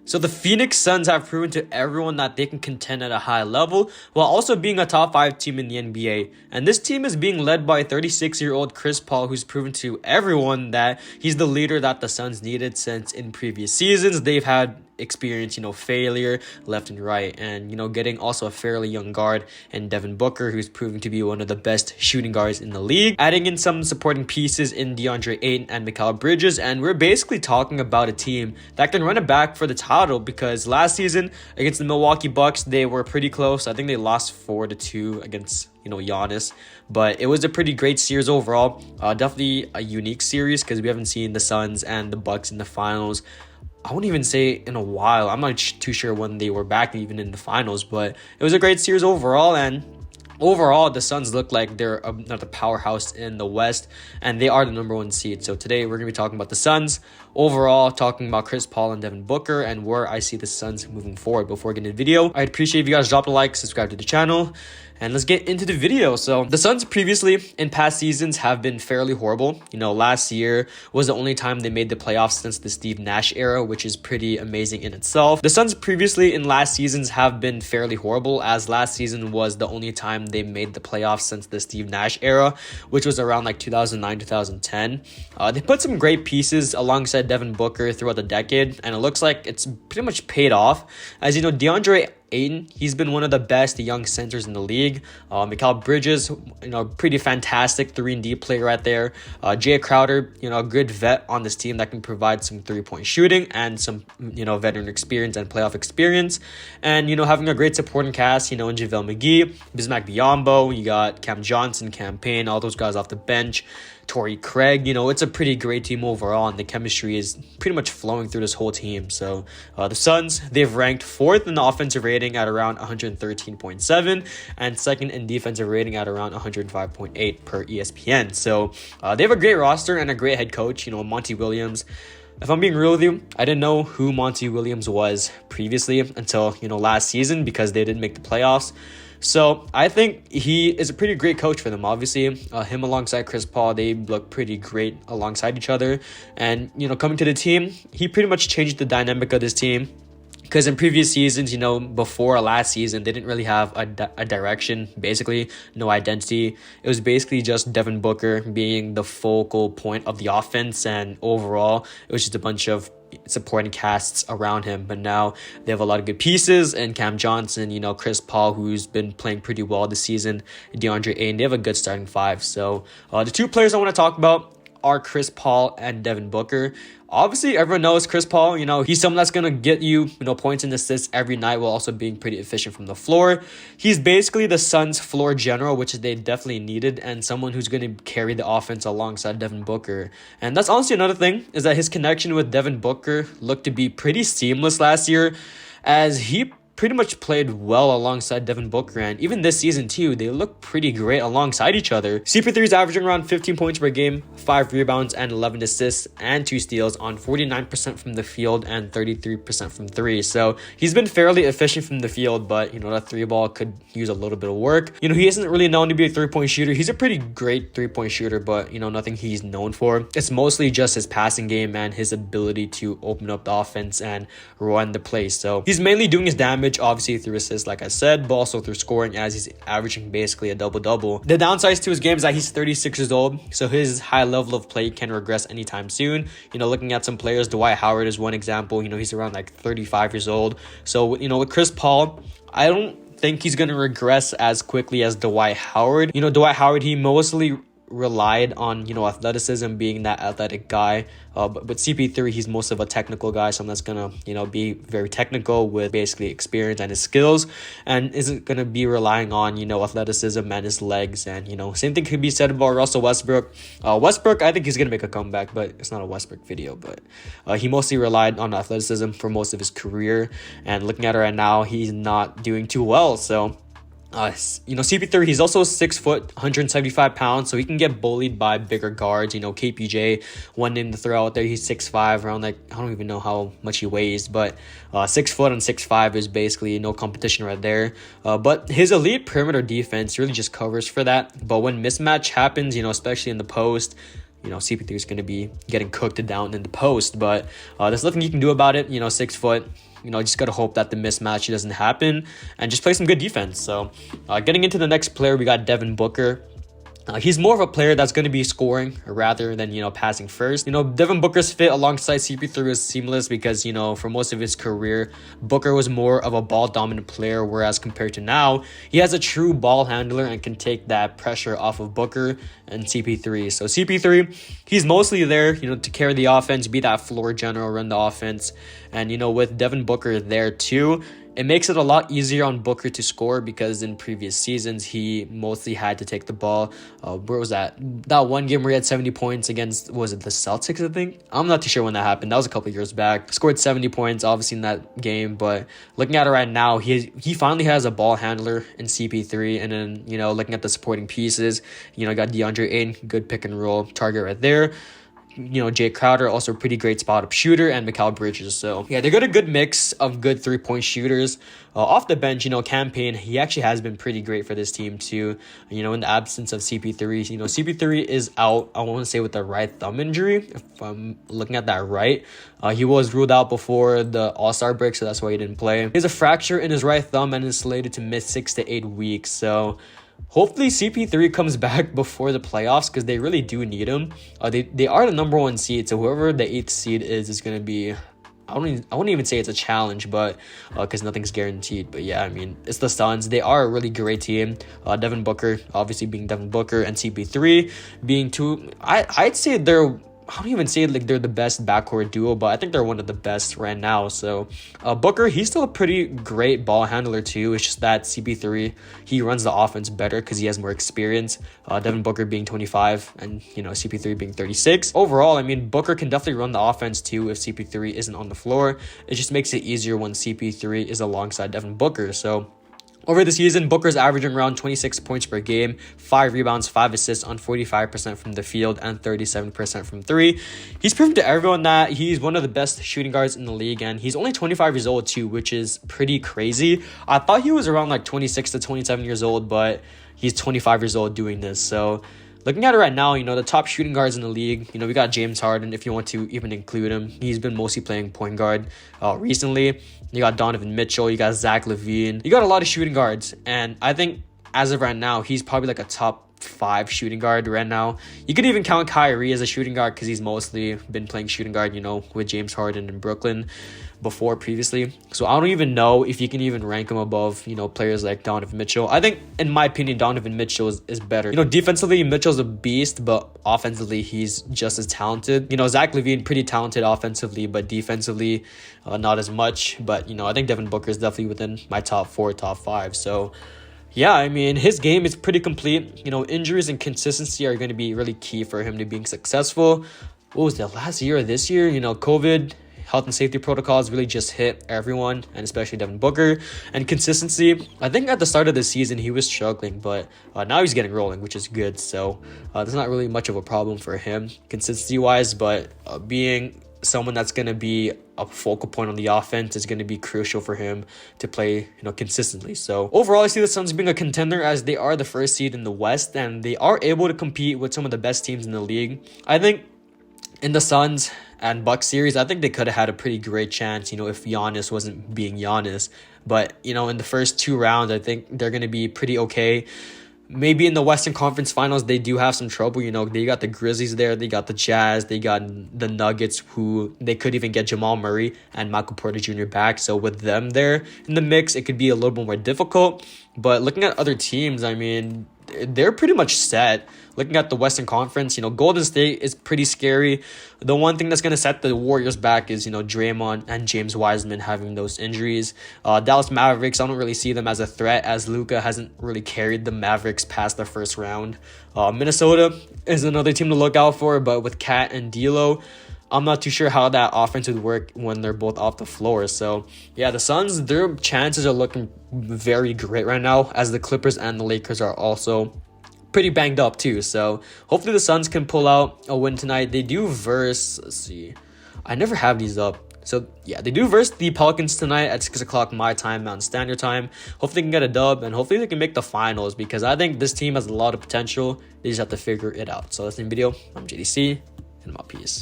So the Phoenix Suns have proven to everyone that they can contend at a high level while also being a top 5 team in the NBA. And this team is being led by 36-year-old Chris Paul, who's proven to everyone that he's the leader that the Suns needed, since in previous seasons they've had experience, failure left and right, and, getting also a fairly young guard and Devin Booker, who's proving to be one of the best shooting guards in the league, adding in some supporting pieces in DeAndre Ayton and Mikal Bridges, and we're basically talking about a team that can run it back for the title, because last season against the Milwaukee Bucks, they were pretty close. I think they lost 4-2 against Giannis, but it was a pretty great series overall. Definitely a unique series because we haven't seen the Suns and the Bucks in the finals, I wouldn't even say in a while. I'm not too sure when they were back even in the finals, but it was a great series overall. And overall, the Suns look like they're another powerhouse in the West, and they are the number 1 seed. So today we're going to be talking about the Suns overall, talking about Chris Paul and Devin Booker, and where I see the Suns moving forward. Before getting into the video, I'd appreciate if you guys drop a like, subscribe to the channel, and let's get into the video. So the Suns previously in past seasons have been fairly horrible. Last year was the only time they made the playoffs since the Steve Nash era, which is pretty amazing in itself. The Suns previously in last seasons have been fairly horrible, as last season was the only time they made the playoffs since the Steve Nash era, which was around like 2009, 2010. They put some great pieces alongside Devin Booker throughout the decade, and it looks like it's pretty much paid off. As DeAndre Ayton, he's been one of the best young centers in the league. Mikal Bridges, pretty fantastic 3-and-D player right there. Jay Crowder, a good vet on this team that can provide some 3-point shooting and some, veteran experience and playoff experience. And, having a great supporting cast, in JaVale McGee, Bismack Biyombo, you got Cam Johnson, Cam Payne, all those guys off the bench. Torrey Craig, it's a pretty great team overall, and the chemistry is pretty much flowing through this whole team. So the Suns, they've ranked 4th in the offensive rating at around 113.7 and 2nd in defensive rating at around 105.8 per ESPN. So they have a great roster and a great head coach, Monty Williams. If I'm being real with you, I didn't know who Monty Williams was previously until, last season, because they didn't make the playoffs. So I think he is a pretty great coach for them. Obviously, him alongside Chris Paul, they look pretty great alongside each other. And, coming to the team, he pretty much changed the dynamic of this team. Because in previous seasons, before last season, they didn't really have a direction, basically, no identity. It was basically just Devin Booker being the focal point of the offense, and overall, it was just a bunch of supporting casts around him. But now they have a lot of good pieces, and Cam Johnson, Chris Paul, who's been playing pretty well this season, DeAndre Ayton, they have a good starting 5. So the 2 players I want to talk about are Chris Paul and Devin Booker. Obviously, everyone knows Chris Paul, he's someone that's going to get you, points and assists every night while also being pretty efficient from the floor. He's basically the Suns' floor general, which they definitely needed, and someone who's going to carry the offense alongside Devin Booker. And that's honestly another thing, is that his connection with Devin Booker looked to be pretty seamless last year, as he pretty much played well alongside Devin Booker, and even this season too, they look pretty great alongside each other. CP3 is averaging around 15 points per game, 5 rebounds and 11 assists and 2 steals on 49% from the field and 33% from 3. So he's been fairly efficient from the field, but that 3 ball could use a little bit of work. He isn't really known to be a 3-point shooter. He's a pretty great 3-point shooter, but nothing he's known for. It's mostly just his passing game and his ability to open up the offense and run the play. So he's mainly doing his damage, obviously through assists, like I said, but also through scoring, as he's averaging basically a double-double. The downsides to his game is that he's 36 years old, so his high level of play can regress anytime soon. Looking at some players, Dwight Howard is one example. He's around like 35 years old. So, with Chris Paul, I don't think he's going to regress as quickly as Dwight Howard. Dwight Howard, he mostly relied on, athleticism, being that athletic guy. But with CP3, he's most of a technical guy, someone that's going to, be very technical with basically experience and his skills, and isn't going to be relying on, athleticism and his legs. And, same thing could be said about Russell Westbrook. Westbrook, I think he's going to make a comeback, but it's not a Westbrook video. But he mostly relied on athleticism for most of his career. And looking at it right now, he's not doing too well. So CP3, he's also 6 foot, 175 pounds, so he can get bullied by bigger guards. KPJ, one name to throw out there, he's 6'5", around I don't even know how much he weighs, but 6 foot and 6'5" is basically no competition right there. But his elite perimeter defense really just covers for that. But when mismatch happens, especially in the post, CP3 is going to be getting cooked down in the post, but there's nothing you can do about it. 6 foot, just got to hope that the mismatch doesn't happen and just play some good defense. So getting into the next player, we got Devin Booker. He's more of a player that's going to be scoring rather than, passing first. Devin Booker's fit alongside CP3 was seamless because, for most of his career, Booker was more of a ball-dominant player, whereas compared to now, he has a true ball handler and can take that pressure off of Booker and CP3. So CP3, he's mostly there, to carry the offense, be that floor general, run the offense. And, with Devin Booker there too, it makes it a lot easier on Booker to score because in previous seasons, he mostly had to take the ball. Where was that? That one game where he had 70 points against, was it the Celtics, I think? I'm not too sure when that happened. That was a couple of years back. Scored 70 points, obviously, in that game. But looking at it right now, he finally has a ball handler in CP3. And then, looking at the supporting pieces, got DeAndre Ayton, good pick and roll target right there. Jay Crowder, also a pretty great spot-up shooter, and Mikal Bridges. So, yeah, they got a good mix of good three-point shooters. Off the bench, Campaign, he actually has been pretty great for this team, too. In the absence of CP3, CP3 is out, I want to say, with a right thumb injury, if I'm looking at that right. He was ruled out before the All-Star break, so that's why he didn't play. He has a fracture in his right thumb and is slated to miss 6 to 8 weeks, so hopefully CP3 comes back before the playoffs because they really do need him. They are the number 1 seed, so whoever the 8th seed is going to be, I wouldn't even say it's a challenge, but because nothing's guaranteed. But yeah, it's the Suns. They are a really great team. Devin Booker, obviously being Devin Booker, and CP3 being two. I'd say I don't even say they're the best backcourt duo, but I think they're one of the best right now. So Booker, he's still a pretty great ball handler too. It's just that CP3, he runs the offense better because he has more experience. Devin Booker being 25 and, CP3 being 36. Overall, Booker can definitely run the offense too if CP3 isn't on the floor. It just makes it easier when CP3 is alongside Devin Booker. So over the season, Booker's averaging around 26 points per game, 5 rebounds, 5 assists on 45% from the field and 37% from 3. He's proven to everyone that he's one of the best shooting guards in the league, and he's only 25 years old too, which is pretty crazy. I thought he was around 26 to 27 years old, but he's 25 years old doing this. So looking at it right now, the top shooting guards in the league, we got James Harden, if you want to even include him. He's been mostly playing point guard recently. You got Donovan Mitchell, you got Zach LaVine. You got a lot of shooting guards, and I think as of right now, he's probably a top 5 shooting guard right now. You could even count Kyrie as a shooting guard because he's mostly been playing shooting guard, with James Harden in Brooklyn previously. So I don't even know if you can even rank him above, players like Donovan Mitchell. I think, in my opinion, Donovan Mitchell is better. Defensively, Mitchell's a beast, but offensively, he's just as talented. Zach LaVine, pretty talented offensively, but defensively, not as much. But, I think Devin Booker is definitely within my top 4, top 5. So yeah, his game is pretty complete. Injuries and consistency are going to be really key for him to being successful. What was that, last year or this year? COVID, health and safety protocols really just hit everyone, and especially Devin Booker. And consistency, I think at the start of the season, he was struggling, but now he's getting rolling, which is good. So there's not really much of a problem for him consistency-wise, but being someone that's going to be a focal point on the offense is going to be crucial for him to play, consistently. So overall, I see the Suns being a contender as they are the first seed in the West, and they are able to compete with some of the best teams in the league. I think in the Suns and Bucks series, I think they could have had a pretty great chance, if Giannis wasn't being Giannis. But, in the first 2 rounds, I think they're going to be pretty okay. Maybe in the Western Conference Finals, they do have some trouble. They got the Grizzlies there, they got the Jazz, they got the Nuggets, who they could even get Jamal Murray and Michael Porter Jr. back. So with them there in the mix, it could be a little bit more difficult. But looking at other teams, they're pretty much set. Looking at the Western Conference, Golden State is pretty scary. The one thing that's going to set the Warriors back is, Draymond and James Wiseman having those injuries. Dallas Mavericks, I don't really see them as a threat as Luka hasn't really carried the Mavericks past the first round. Minnesota is another team to look out for, but with Kat and D'Lo, I'm not too sure how that offense would work when they're both off the floor. So, yeah, the Suns, their chances are looking very great right now, as the Clippers and the Lakers are also pretty banged up too. So, hopefully the Suns can pull out a win tonight. They do verse, let's see, I never have these up. So, yeah, they do verse the Pelicans tonight at 6 o'clock my time, Mountain Standard Time. Hopefully they can get a dub, and hopefully they can make the finals, because I think this team has a lot of potential. They just have to figure it out. So, that's the video. I'm JDC, and I'm out. Peace.